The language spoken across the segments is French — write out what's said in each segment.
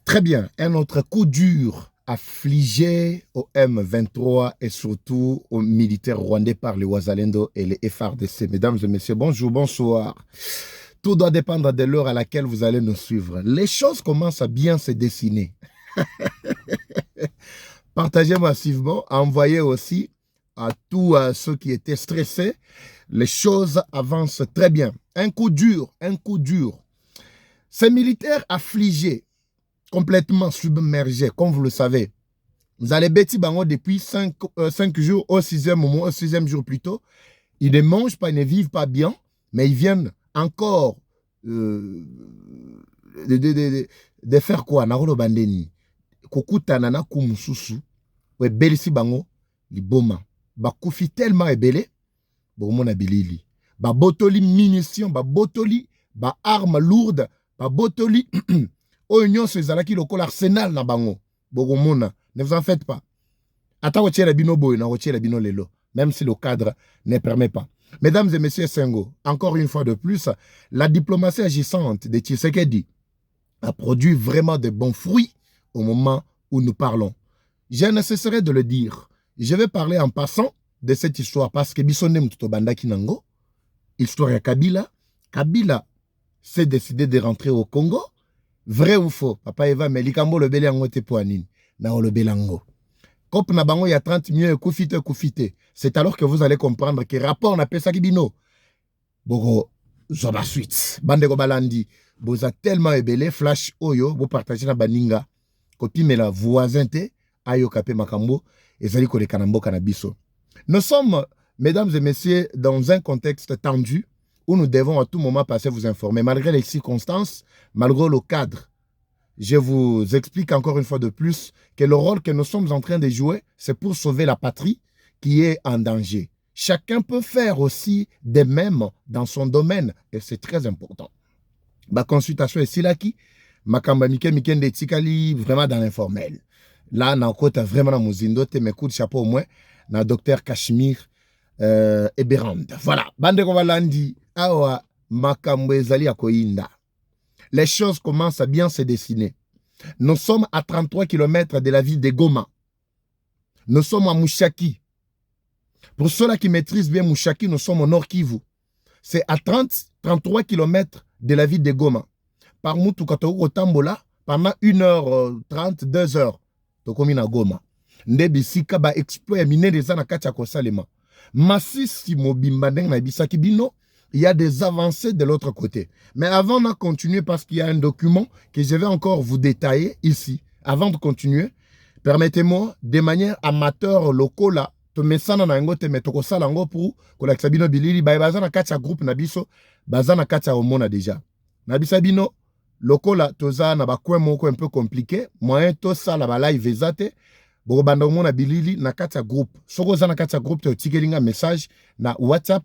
Très bien, un autre coup dur affligé au M23 et surtout aux militaires rwandais par les Wazalendo et les FARDC. Mesdames et messieurs, bonjour, bonsoir. Tout doit dépendre de l'heure à laquelle vous allez nous suivre. Les choses commencent à bien se dessiner. Partagez massivement, envoyez aussi à tous ceux qui étaient stressés. Les choses avancent très bien. Un coup dur, un coup dur. Ces militaires affligés, complètement submergés, comme vous le savez. Vous allez bêtir bango depuis 5 jours, au 6e jour plus tôt. Ils ne mangent pas, ils ne vivent pas bien, mais ils viennent encore de faire quoi? Narolo bandeni. Kokutana na kumususu. We belisi bango liboma. Bakufi tellement ebele. Bomona bilili. Ba botoli munitions, ba botoli, ba armes lourdes, ba botoli oignon sezalaki lokola arsenal na bango. Bogomona, ne vous en faites pas. Ata la bino boy na la bino lelo, même si le cadre ne permet pas. Mesdames et messieurs Sengo, encore une fois de plus, la diplomatie agissante de Tshisekedi a produit vraiment de bons fruits au moment où nous parlons. Je ne cesserai de le dire. Je vais parler en passant de cette histoire parce que Bisone Mutobanda Kinango, histoire à Kabila. Kabila s'est décidé de rentrer au Congo. Vrai ou faux? Papa Eva, mais likambo le belé ango te poanine. Na le belango. Kop na bango ya 30 mieux koufite. C'est alors que vous allez comprendre que rapport n'a pas ça kibino. Bogo, zoba suite. Bande ko balandi. Boza tellement ebele, flash oyo, vous partagez na baninga. Kopi me la voisin te, ayo kape makambo, ezali ko le kanambo kanabiso. Nous sommes, mesdames et messieurs, dans un contexte tendu où nous devons à tout moment passer vous informer, malgré les circonstances, malgré le cadre. Je vous explique encore une fois de plus que le rôle que nous sommes en train de jouer, c'est pour sauver la patrie qui est en danger. Chacun peut faire aussi de même dans son domaine et c'est très important. Ma consultation est silaki, ma kambamike mikende tikali vraiment dans l'informel. Là, na kota vraiment na muzindo te me coup de chapeau au moins na docteur Cachemire et Bérande. Voilà, bande ko balandi awa makambo ezali akoinda. Les choses commencent à bien se dessiner. Nous sommes à 33 km de la ville de Goma. Nous sommes à Mushaki. Pour ceux-là qui maîtrisent bien Mushaki, nous sommes au Nord Kivu. C'est à 33 km de la ville de Goma. Par Moutoukatoko Tambola, pendant 1h30, 2h, Tokomina Goma. Ndebisika ba exploit miné des anakacha kosalema. Massisi mobimba na bisaki bino. Il y a des avancées de l'autre côté. Mais avant de continuer, parce qu'il y a un document que je vais encore vous détailler ici. Avant de continuer, permettez-moi, de manière amateur, locaux là, to mesana na ngo te metoko sala ngo pour que la Sabino Bilili, bazana kacha groupe nabiso, bazana kacha omona déjà. Nabisa bino, locaux là, toza na bakwe moko un peu compliqué, moyen to sala ba live ezate, boko banda omona Bilili na kacha groupe. Soko za na kacha groupe te tikelinga message na WhatsApp.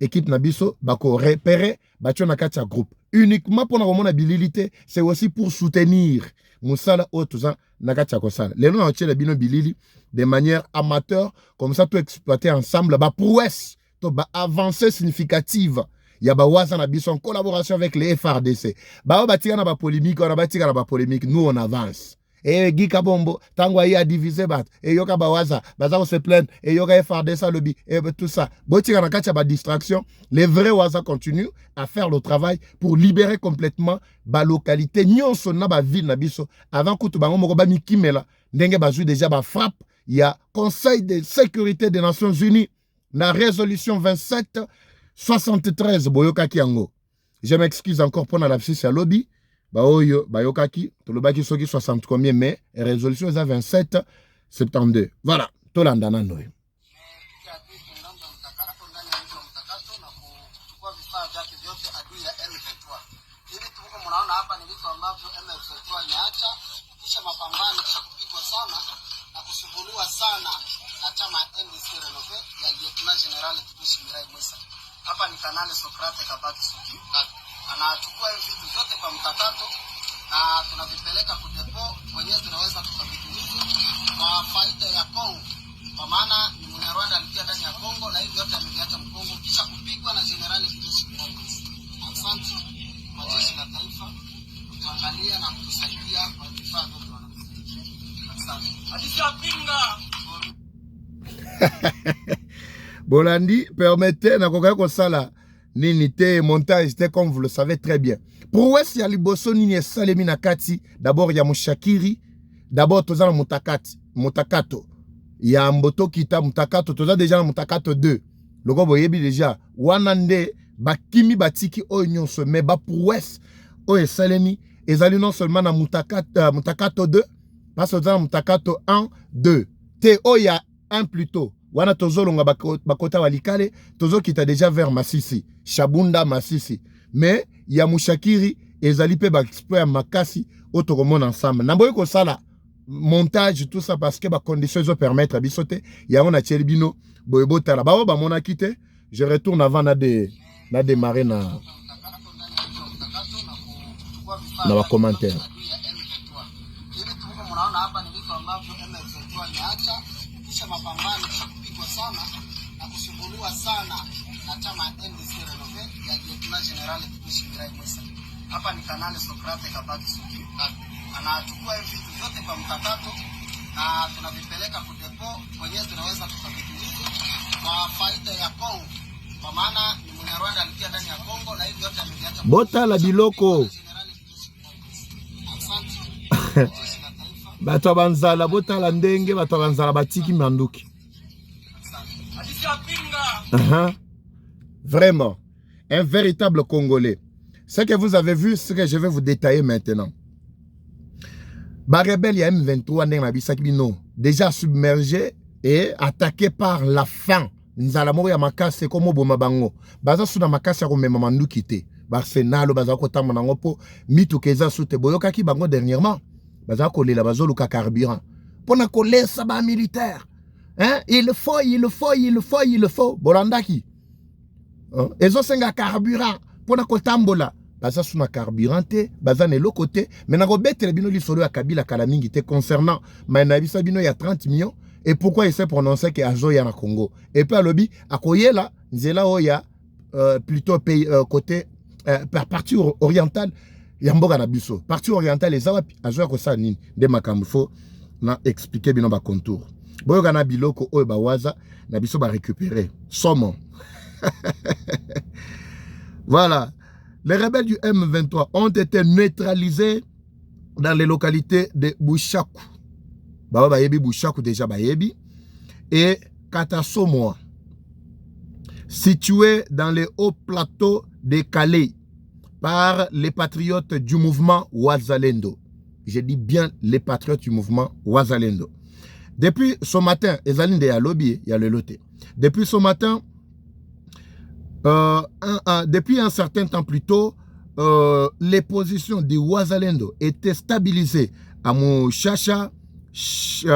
Équipe Nabiso, bako repérer, batcho na katia groupe. Uniquement pour la bililité, c'est aussi pour soutenir Moussala Otuza na katia kosala. Les gens ont bino bilili de manière amateur, comme ça tout exploiter ensemble, ba prouesse, to ba avancée significative. Ya ba waza na biso en collaboration avec les FARDC. Ba batika na ba polémique, on a batika na ba polémique, nous on avance. Et Gika Bombo, Tangwa a divisé bat, et Yoka Bawaza, Bazao se plaint, et Yoka FARDC lobby, et tout ça. Botika na kacha ba distraction, les vrais Waza continuent à faire le travail pour libérer complètement ba localité, nyonso na ba ville na biso, avant que tout bango moko ba mikimela, ndenge bazou déjà ba frappe, il y a Conseil de sécurité des Nations Unies, la résolution 2773, Boyoka Kiango. Je m'excuse encore pour la lapsus à lobby. Baoyo, Bayokaki, Tolobaki Soki 60 combien mai, et résolution est à 27 72. Voilà, Tolandana Noé. Hapa ni Kanali Sokrate Kabaki Suki. Anachukua vitu vyote kwa mtakato na tunavipeleka kudepo kwenye tunaweza tukavitumiza kwa faida ya Kongo. Kwa maana ni Mnyarwanda alikia ndani ya Kongo na hivi yote ameviacha Mkongo kisha kupigwa na Generali Kijeshi. Asante kwa jeshi la taifa kutuangalia na kutusaidia kwa vifaa vyote wanavyosaidia. Bolandi, permettez na kokako sala nini te montage te comme vous le savez très bien. Pour wesi ya liboso nini esalemi na kati, d'abord ya Mushakiri, d'abord toza na Mutakato. Ya Mboto Kita Mutakato, toza déjà na Mutakato 2. Loko boyebi déjà wanande bakimi batiki oyo nyonso mais ba pour wesi oyo esalemi ezali non seulement na Mutakato 2 parce que toza na Mutakato 1 2 te oyo ya 1 plutôt. Wana tozolonga bakota walikale tozo kita déjà vers Masisi Shabunda Masisi mais ya Mushakiri ezali pe ba exploit makasi otokomona ensemble namboyi ko sala montage tout ça parce que ba conditions zo permettre bisote ya on a tchelbino boyebota la ba mona kite je retourne avant na démarrer na ba commentaire. Mapambano kupigwa sana na kusumbuliwa sana na chama NDC Renove ya Lieutenant General Kibushi Mirai Mwesa. Hapa ni Kanali Sokrate Kabaki Suki. Anachukua vitu vyote kwa mkakato na tunavipeleka ku depo kwenyewe tunaweza tukavitumiza kwa faida ya Kongo. Kwa maana ni Mnyarwanda alikia ndani ya Kongo na hivi yote ameviacha bota la biloko. Bato banzala bota la ndenge bato banzala batiki manduki. Vraiment, un véritable Congolais. Ce que vous avez vu, ce que je vais vous détailler maintenant. Barebel ya M23 Nabisakibino, déjà submergé et attaqué par la faim. Nzalamo ya makase komo boma bango. Baza suna makase ko mema manduki te. Barsenalo baza ko tamona ngopo mitu keza sute boyoka ki bango dernièrement. Baza ko lela bazoluka carburant. Pona ko lesa ba militaire. Hein? Il le faut. Bolandaki. Ezo senga carburant. Pona ko tambola. Baza suna carburant te, baza ne lo côté. Maintenant ko betre bino li solo ya Kabila kalamingi te concernant Manabisa bino ya 30 millions. Et pourquoi il s'est prononcé que Azo ya na Congo? Et puis à lobby, à Koyela, Nzela Oya, plutôt pays, côté, partie orientale, Yamboga na biso. Partie orientale, les Awa, Azo ya Kosa Nin, de Makamufo, na expliqué bino ba contour. Boyoga na biloko, Oye Bawaza, na biso ba récupérer. Sommon. Voilà. Les rebelles du M23 ont été neutralisés dans les localités de Bouchakou. Bayebi Bouchakou déjà Bayebi et Katasomoa, situé dans les hauts plateaux de Calais par les patriotes du mouvement Wazalendo. Je dis bien les patriotes du mouvement Wazalendo. Depuis ce matin, Ezalinde ya lobby, ya le loté. Depuis ce matin, depuis un certain temps plus tôt, les positions de Wazalendo étaient stabilisées à Mouchacha,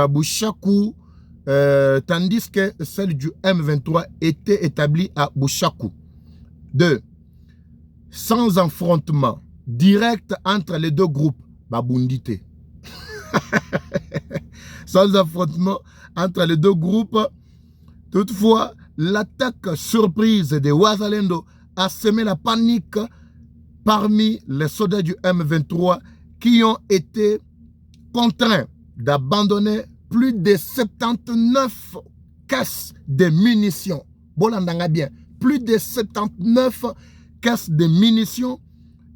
Bouchakou, tandis que celle du M23 était établie à Bouchakou. 2. Sans affrontement direct entre les deux groupes, Babundité. Sans affrontement entre les deux groupes. Toutefois, l'attaque surprise de Wazalendo a semé la panique parmi les soldats du M23 qui ont été contraints d'abandonner plus de 79 caisses de munitions. Bolandanga bien. Plus de 79 caisses de munitions,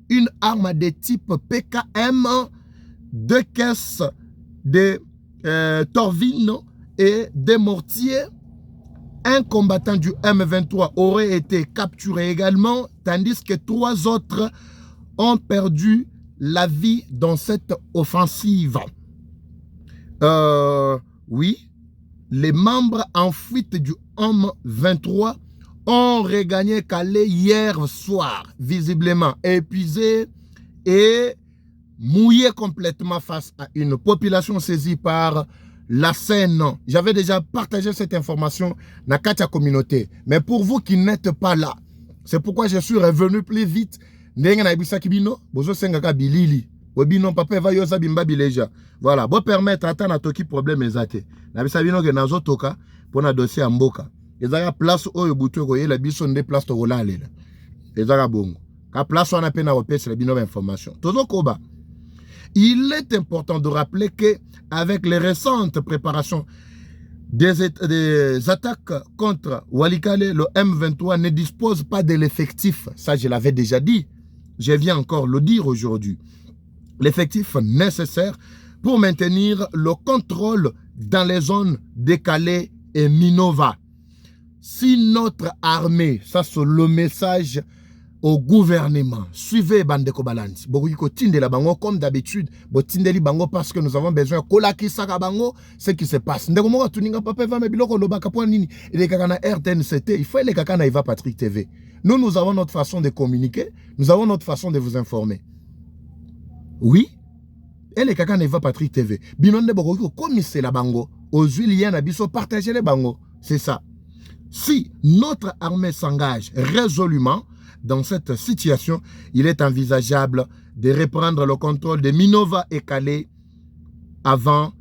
une arme de type PKM, 2 caisses de Torvino et des mortiers. Un combattant du M23 aurait été capturé également, tandis que 3 autres ont perdu la vie dans cette offensive. Oui, les membres en fuite du M23 ont regagné Calais hier soir, visiblement épuisés et mouillés complètement face à une population saisie par la scène. J'avais déjà partagé cette information dans la communauté. Mais pour vous qui n'êtes pas là, c'est pourquoi je suis revenu plus vite. Voilà, bon permettre attendre à toki problème ezate. Na bisa bino ke nazo toka pona dossier ya mboka. Ezaka place oyo butu ko yela biso nde place to kola lela. Ezaka bongo. Ka place wana pe na opesa bino ba information. Tozo koba Il est important de rappeler qu'avec les récentes préparations des attaques contre Walikale, le M23 ne dispose pas de l'effectif. Ça, je l'avais déjà dit. Je viens encore le dire aujourd'hui. L'effectif nécessaire pour maintenir le contrôle dans les zones décalées et Minova. Si notre armée, ça c'est le message au gouvernement, suivez Bandeko Balandi. Bokiko tindela bango comme d'habitude, bo tindeli bango parce que nous avons besoin kolaki saka bango ce qui se passe. Ndeko moko tuninga papa va me biloko lobaka po nini ele kaka na RTNCT, il faut les kaka na Eva Patrick TV. Nous avons notre façon de communiquer, nous avons notre façon de vous informer. Oui, et les kaka na Eva Patrick TV. Binonde bokiko commisser la bango, aux huiliens na biso partager les bango, c'est ça. Si notre armée s'engage résolument dans cette situation, il est envisageable de reprendre le contrôle de Minova et Calais avant.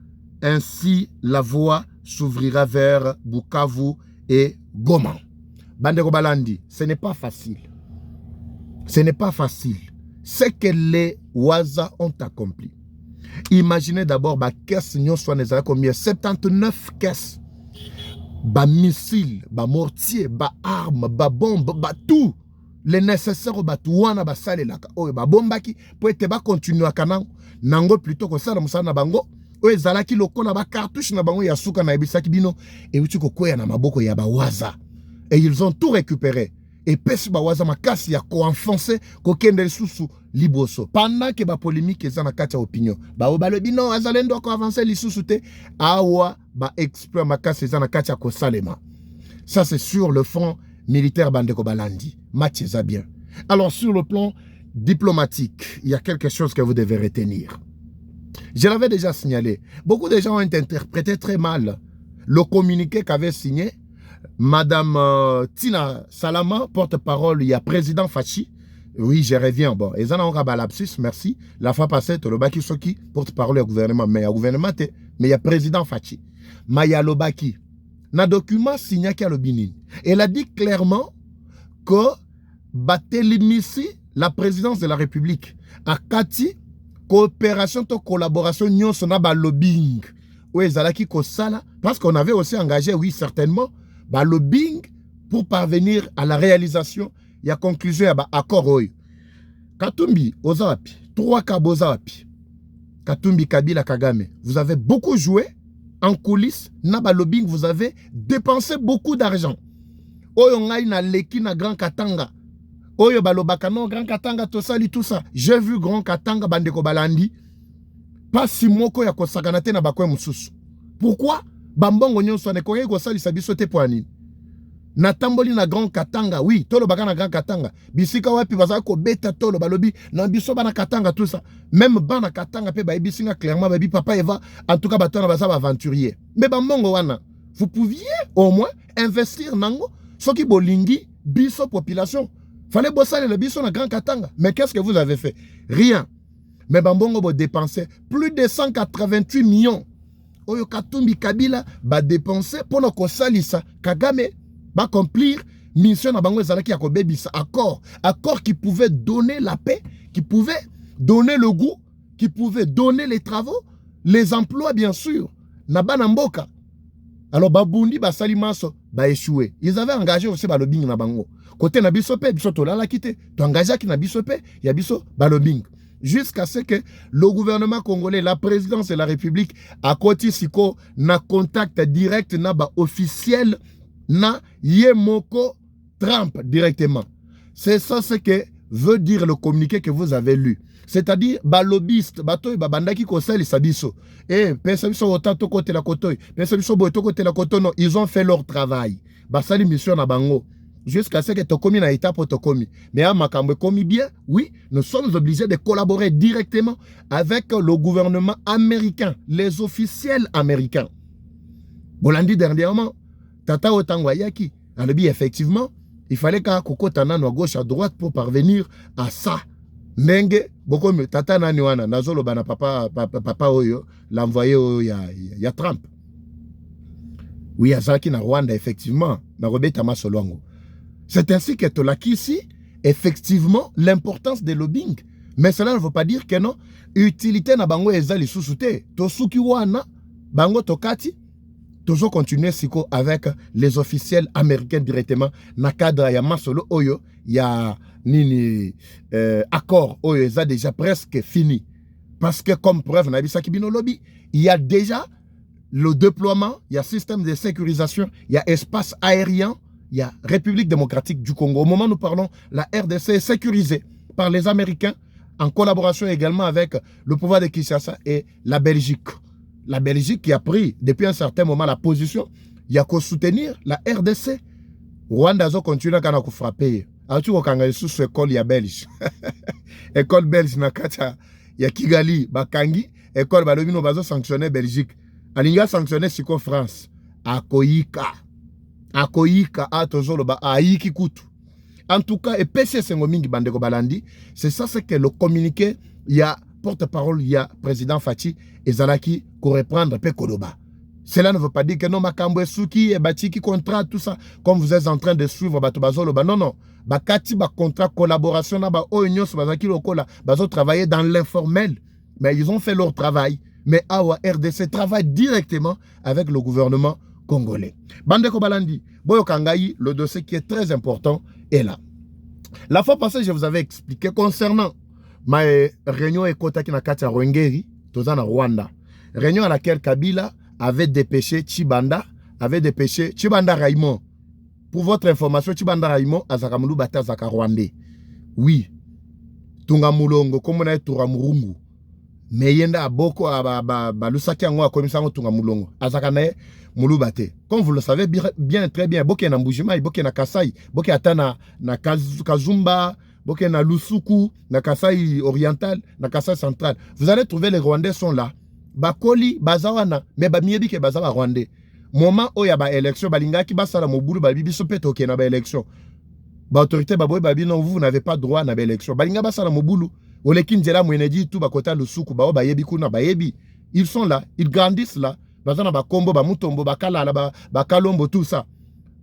Ainsi, la voie s'ouvrira vers Bukavu et Goma. Bandeko Balandi, ce n'est pas facile. Ce n'est pas facile. Ce que les Waza ont accompli. Imaginez d'abord, bah, caisse n'y a combien? 79 caisses. Bah, missiles, bah, mortiers, bah, armes, bah, bombes, bah, tout. Les nécessaires batouana basale laka oyo babombaki po ete ba continuer kanango nango plutôt que ça na musana bango oyo zalaki lokona ba cartouche na bango ya suka na ebisaki bino et uti ko koya na maboko ya bawaza et ils ont tout récupéré et pesi bawaza makasi ya ko enfoncer ko kende susu liboso pendant que ba polémique ezana kati ya opinion ba obalobi non azalendo ko avancer lisusu te awa ba exploit makasi ezana kati ya ko salema. Ça c'est sur le front militaire Bandeko Balandi. Match ça bien. Alors sur le plan diplomatique, il y a quelque chose que vous devez retenir. Je l'avais déjà signalé. Beaucoup de gens ont interprété très mal le communiqué qu'avait signé Madame Tina Salama, porte-parole, il y a président Fachi. Oui, je reviens. Bon, et ça n'a lapsus, merci. La fois passée, le Baki Soki, porte-parole du gouvernement, mais il y a gouvernement, mais il y a président Fachi. Maya Lobaki. Dans le document signé à l'Obinin, elle a dit clairement que Batelimisi, la présidence de la République, a Kati, coopération et collaboration, nous sommes dans lobbying. Oui, Zalaki Kosala, parce qu'on avait aussi engagé, oui, certainement, lobbying pour parvenir à la réalisation et à conclusion à l'accord. Katumbi, Ozawapi, 3 Kabozawapi, Katumbi, Kabila, Kagame, vous avez beaucoup joué. En coulisses, naba lobbying, vous avez dépensé beaucoup d'argent. Oyo ngai na leki na Grand Katanga. Oyo balobaka non Grand Katanga to sali tout ça. J'ai vu Grand Katanga Bandeko Balandi. Pas si moko ya kosakana te na bakwe mususu. Pourquoi? Bambongo nyonso ne koye ko sali sabiso te poani. Na tamboli na Grand Katanga, oui, tolo baka na Grand Katanga. Bisika wapi bazaka ko beta tolo balobi na biso bana Katanga tout ça. Même bana Katanga pe ba bisinga clairement babi papa Eva en tout cas batona bazaba aventurier. Mais bambongo wana, vous pouviez au moins investir nango soki bolingi biso population. Fallait bosser le biso na Grand Katanga. Mais qu'est-ce que vous avez fait? Rien. Mais bambongo bo dépenser plus de 188 millions. Oyo Katumbi Kabila ba dépenser pour no kosalisa Kagame accomplir mission na bango ezalaki ya kobebisa accord qui pouvait donner la paix, qui pouvait donner le goût, qui pouvait donner les travaux, les emplois bien sûr na bana mboka. Alors babundi basali maso ba échoué. Ils avaient engagé aussi ba lobbying na bango. Côté na biso pe biso to la quitté, to engagé ki na biso pe ya biso ba lobbying. Jusqu'à ce que le gouvernement congolais, la présidence de la République a koti siko na contact direct na ba officiel na Yemoko Trump directement. C'est ça ce que veut dire le communiqué que vous avez lu. C'est-à-dire, lobbyiste, bato babandaki kosali sabiso. Eh, pensabiso otato kote la kotoy, pensabiso boto kote la kotono, ils ont fait leur travail. Basali mission na bango. Jusqu'à ce que tokomi na étape tokomi. Mais à makambo komi bien, oui, nous sommes obligés de collaborer directement avec le gouvernement américain, les officiels américains. Bolandi dernièrement, Tata Otangwayaki, effectivement, il fallait qu'à Kokotana à gauche à droite pour parvenir à ça. Nenge, beaucoup mieux. Tata Naniwana, Nazolo Bana papa Oyo, l'envoyé il y a Trump. Oui, à Zaki na Rwanda, effectivement, na Robeta Masolongo. C'est ainsi que Tolaki ici, effectivement, l'importance des lobbying. Mais cela ne veut pas dire que non, utilité na bango ezali sous-souté. Tosuki wana, bango tokati, toujours continuer siko avec les officiels américains directement na cadre ya masolo oyo ya nini accord oyo eza déjà presque fini parce que comme preuve na bisaki bino lobby il y a déjà le déploiement, il y a système de sécurisation, il y a espace aérien, il y a République démocratique du Congo. Au moment où nous parlons, la RDC est sécurisée par les Américains en collaboration également avec le pouvoir de Kinshasa et la Belgique. La Belgique qui a pris depuis un certain moment la position, il y a qu'à soutenir la RDC. Rwanda a continué à frapper. Tu vois quand sous école il y a Belge. École belge na kata il y a Kigali, Bakangi, école balobino bazo sanctionner Belgique. Alinga sanctionner siko France. Akoyika atozolo ba aiki kutu. En tout cas, et PC Sengomingi Bandeko Balandi, c'est ça, c'est que le communiqué, il y a porte-parole, il y a président Fachi et Zalaki pour reprendre Pekoloba. Cela ne veut pas dire que non, Makambo Suki et Batiki contrat, tout ça, comme vous êtes en train de suivre Batobazolo, non, non. Bakati, contrat, collaboration, Oignon, Bazaki Lokola, Bazo travailler dans l'informel. Mais ils ont fait leur travail. Mais Awa RDC travaille directement avec le gouvernement congolais. Bandeko Balandi, Boyo Kangayi, le dossier qui est très important est là. La fois passée, je vous avais expliqué concernant ma réunion Ekotaki na Katia Rwengeri, Tozana Rwanda. Réunion à laquelle Kabila avait dépêché Chibanda, Raymond. Pour votre information, Chibanda Raymond, Azakamulu Bata Zaka Rwandais. Oui. Tunga Mulongo, comme on a Turamurungu. Mais yenda boko balusaki yango a commis ça tunga mulongo azakana mulubate comme vous le savez bien très bien boké na Mbujimai boké na Kasai boké atana na Kazumba boké na Lusuku na Kasai oriental na Kasai central vous allez trouver les Rwandais sont là bakoli bazawana mais bamiebi ke bazawa Rwandais moment où il y a ba élection balingaki basala mobulu babibi sopeto ke na ba élection ba autorité baboy babi non vous n'avez pas droit na ba élection balinga basala mobulu. Ils sont là, ils grandissent là. Bakombo, Bamutombo, Bakala, Bakalombo, tout ça.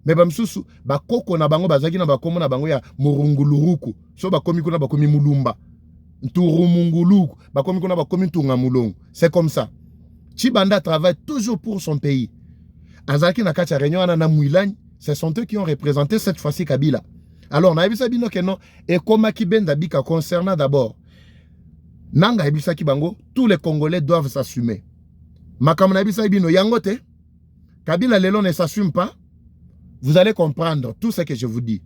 Mais Bamsusu, Bakoko na bango, Bazaki na Bakomo na bango ya Murunguluruku. So Bakomi kuna Bakomi Mulumba. Nturumunguluku. Bakomi kuna Bakomi Tungamulong. C'est comme ça. Chibanda travaille toujours pour son pays. Azaki na Kacha Réunion na Mouilane, ce sont eux qui ont représenté cette fois-ci Kabila. Alors, on a vu ça que non. Et comme Kibenda Bika concernant d'abord. Nanga ebisaki bango, tous les Congolais doivent s'assumer. Makamna ebisa bino yangote, Kabila Lelo ne s'assume pas, vous allez comprendre tout ce que je vous dis.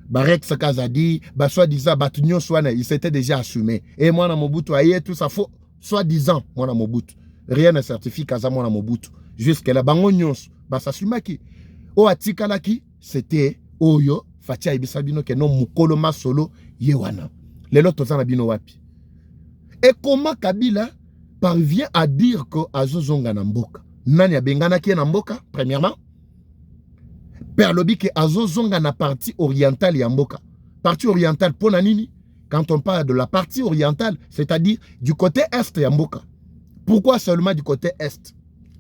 Barek Sakazadi, soi-disant, Batunyo Swane, il s'était déjà assumé. Et moi, na Mobutu, aïe, tout ça, faux, soi-disant, moi, na Mobutu. Rien ne certifie Kaza, moi, na Mobutu. Jusque-là, bango nyons, s'assumaki. O atikalaki, c'était Oyo, Fatia ebisa bino ke non mukolo masolo yewana. Lelo tozana bino wapi. Et comment Kabila parvient à dire que Azozonga Namboka? Nani abengana ki Namboka, premièrement. Perlobi que Azozonga na partie orientale Yamboka. Partie orientale pour Nanini. Quand on parle de la partie orientale, c'est-à-dire du côté est Yamboka. Pourquoi seulement du côté est?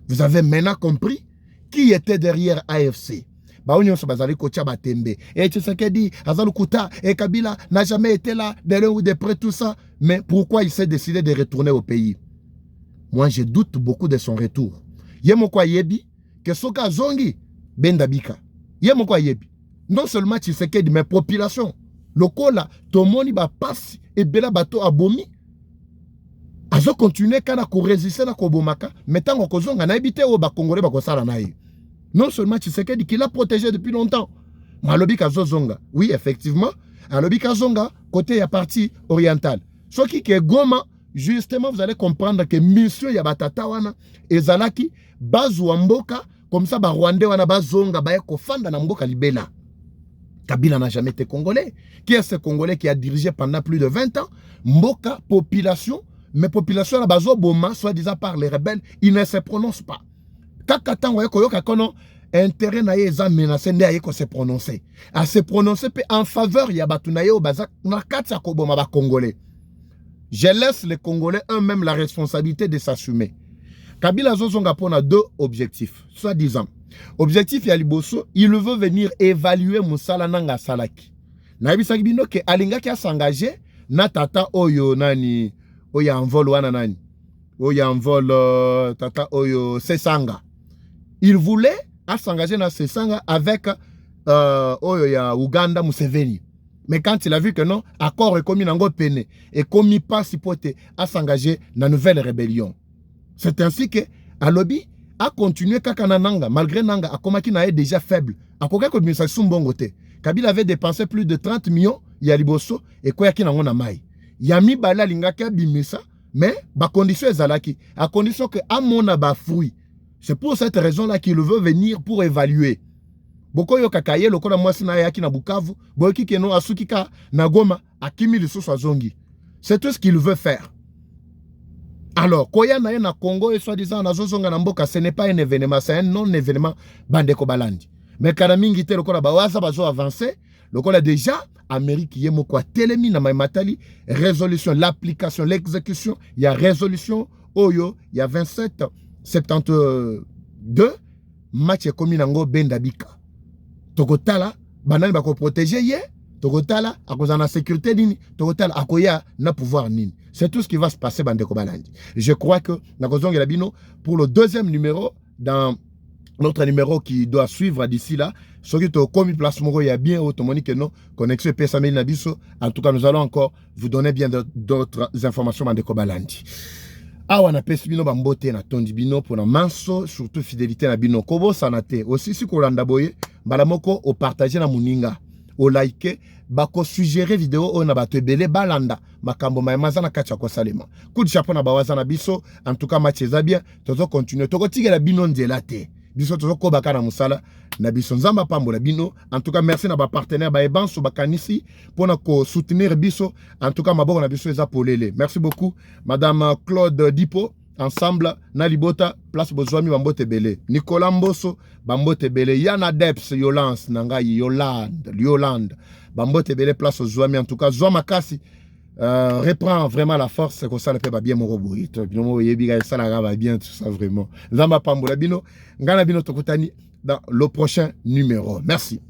Vous avez maintenant compris qui était derrière AFC. Baonyo Sabazali Kocha Batembe. Et Tshisekedi, Azalukuta, et Kabila n'a jamais été là, de l'un ou de près, tout ça. Mais pourquoi il s'est décidé de retourner au pays? Moi, je doute beaucoup de son retour. Yemokwa Yebi, que Soka Zongi, Bendabika. Yemokwa Yebi. Non seulement Tshisekedi, mais population. Lokola, Tomoni ba passe, et Bela Bato Abomi. Azo continuer kana ko résister na Kobomaka, mais tant qu'on zonga na habité au Bakongolais Bakosala naï. Non seulement Tshisekedi qui l'a protégé depuis longtemps. Malobi Kazozonga. Oui, effectivement. Alobi Kazonga, côté la partie orientale. Ce qui est Goma, justement, vous allez comprendre que mission Yabatata wana, Ezalaki, Bazouamboka, comme ça, Rwandais wana Bazonga, Bayeko Fanda na Mboka Libela. Kabila n'a jamais été congolais. Qui est ce Congolais qui a dirigé pendant plus de 20 ans? Mboka, population, mais population la Bazo Boma, soit-disant par les rebelles, il ne se prononce pas. Kakatan koyoka kono intérêt na yeza menacé ne ayeko se prononcer. À se prononcer en faveur ya batu na yo bazak na katsa ko boma ba congolais. Je laisse les Congolais eux-mêmes la responsabilité de s'assumer. Kabila Zozonga pona deux objectifs, soi-disant. Objectif ya liboso, il veut venir évaluer Moussala nanga salaki. Na bisaki bino ke alinga ki a s'engager na tata oyo nani oyo envol wana nani oyo envol tata oyo Sesanga. Il voulait s'engager dans Sesanga avec oyo ya Uganda Museveni. Mais quand il a vu que non, accord est commis nango peine et commis pas supporté à s'engager dans une nouvelle rébellion. C'est ainsi que Alobi a continué Kakanananga, malgré Nanga, a Komaki na déjà faible. A Koka Komissa Sumbongote. Kabila avait dépensé plus de 30 millions, Yaliboso, et Koyaki Nangona Mai. Yami Bala Lingaka Bimisa, mais ba condition est Zalaki. À condition que Amona ba fruit. C'est pour cette raison-là qu'il veut venir pour évaluer. Boko yo kakaye lokola mwasi na yaki na Bukavu, boki keno asukika na Goma, akimi lisusu azongi. C'est tout ce qu'il veut faire. Alors, koya na ye na Congo et soi-disant na zozonga na mboka, ce n'est pas un événement, c'est un non-événement bandeko balandi. Mais karamingi te lokola bawaza bazo avancer, lokola déjà Amérique yemo kwa telemi na matali résolution, l'application, l'exécution, il y a résolution oyo, il y a 27-72 match komi nango bendabika. Tokotala banani bako protéger ye, Tokotala akoza na sécurité nini, Tokotala akoya na pouvoir nini. C'est tout ce qui va se passer bandeko balandi. Je crois que nakozonga la bino pour le deuxième numéro dans notre numéro qui doit suivre d'ici là. Ce qui est comme place moko ya bien automonique non connexion pesameli na biso. En tout cas, nous allons encore vous donner bien d'autres informations bandeko balandi. Awa na pesi bino bambote na tondi bino pour na manso surtout fidélité na bino kobo sanate aussi si kolanda boye mbala moko o partager na muninga o like bako suggérer vidéo o na bato ebele balanda makambo maemaza na kati ya kosalema coup de chapeau na bawaza na biso en tout cas match eza bien tozo continuer toko tigela bino nzela te biso tozo kobaka na musala na biso nzamba pambola bino en tout cas merci na ba partenaire ba ebanso bakanisi pona ko soutenir biso en tout cas maboko na biso eza polele merci beaucoup madame Claude Dipo ensemble na libota place bozwami bambote bele Nicolas Mboso bambote bele Yana Deps Yolance nangai Yolande bambote bele place ozwami en tout cas Zwa Makasi reprend vraiment la force c'est comme ça le peut bien mon robot bino yebiga ça la bien tout ça vraiment nzamba pambola bino ngana bino tokutani dans le prochain numéro merci.